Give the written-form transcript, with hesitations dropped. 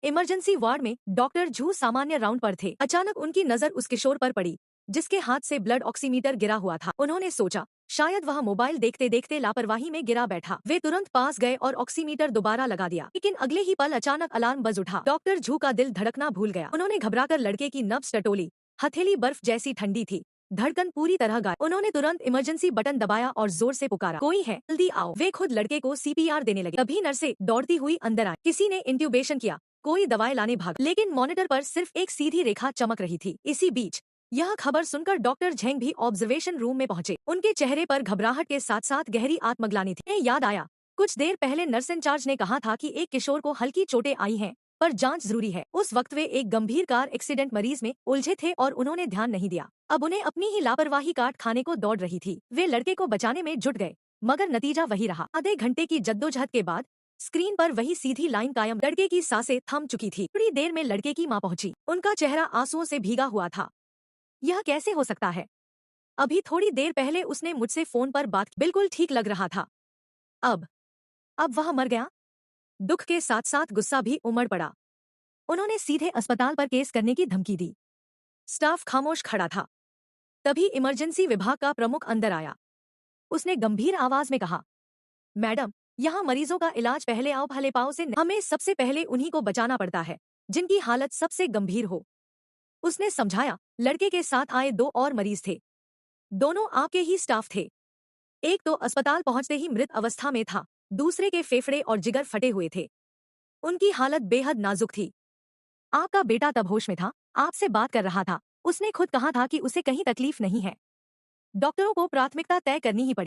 Emergency ward में doctor झू सामान्य round पर थे। अचानक उनकी नजर उस किशोर पर पड़ी जिसके हाथ से ब्लड ऑक्सीमीटर गिरा हुआ था। उन्होंने सोचा शायद वह मोबाइल देखते देखते लापरवाही में गिरा बैठा। वे तुरंत पास गए और ऑक्सीमीटर दोबारा लगा दिया, लेकिन अगले ही पल अचानक अलार्म बज उठा। डॉक्टर झू का दिल धड़कना भूल गया। उन्होंने घबराकर लड़के की नब्ज टटोली। हथेली बर्फ जैसी ठंडी थी, धड़कन पूरी तरह गायब। उन्होंने तुरंत इमरजेंसी बटन दबाया और जोर से पुकारा, कोई है, जल्दी आओ। वे खुद लड़के को सीपीआर देने लगे। तभी नर्सें दौड़ती हुई अंदर आई। किसी ने इंट्यूबेशन किया, कोई दवाएं लाने भागा, लेकिन मॉनिटर पर सिर्फ एक सीधी रेखा चमक रही थी। इसी बीच यह खबर सुनकर डॉक्टर झेंग भी ऑब्जर्वेशन रूम में पहुंचे। उनके चेहरे पर घबराहट के साथ साथ गहरी आत्मग्लानि थी। उन्हें याद आया, कुछ देर पहले नर्स इंचार्ज ने कहा था कि एक किशोर को हल्की चोटें आई हैं, पर जांच जरूरी है। उस वक्त वे एक गंभीर कार एक्सीडेंट मरीज में उलझे थे और उन्होंने ध्यान नहीं दिया। अब उन्हें अपनी ही लापरवाही काट खाने को दौड़ रही थी। वे लड़के को बचाने में जुट गए, मगर नतीजा वही रहा। आधे घंटे की जद्दोजहद के बाद स्क्रीन पर वही सीधी लाइन कायम। लड़के की सांसें थम चुकी थी। थोड़ी देर में लड़के की मां पहुंची। उनका चेहरा आंसुओं से भीगा हुआ था। यह कैसे हो सकता है? अभी थोड़ी देर पहले उसने मुझसे फोन पर बात की, बिल्कुल ठीक लग रहा था। अब वह मर गया। दुख के साथ साथ गुस्सा भी उमड़ पड़ा। उन्होंने सीधे अस्पताल पर केस करने की धमकी दी। स्टाफ खामोश खड़ा था। तभी इमरजेंसी विभाग का प्रमुख अंदर आया। उसने गंभीर आवाज में कहा, मैडम, यहाँ मरीजों का इलाज पहले आओ भले पाओ से नहीं। हमें सबसे पहले उन्हीं को बचाना पड़ता है जिनकी हालत सबसे गंभीर हो। उसने समझाया, लड़के के साथ आए दो और मरीज थे। दोनों आपके ही स्टाफ थे। एक तो अस्पताल पहुंचते ही मृत अवस्था में था, दूसरे के फेफड़े और जिगर फटे हुए थे। उनकी हालत बेहद नाजुक थी। आपका बेटा तब होश में था, आपसे बात कर रहा था। उसने खुद कहा था कि उसे कहीं तकलीफ नहीं है। डॉक्टरों को प्राथमिकता तय करनी ही पड़ी।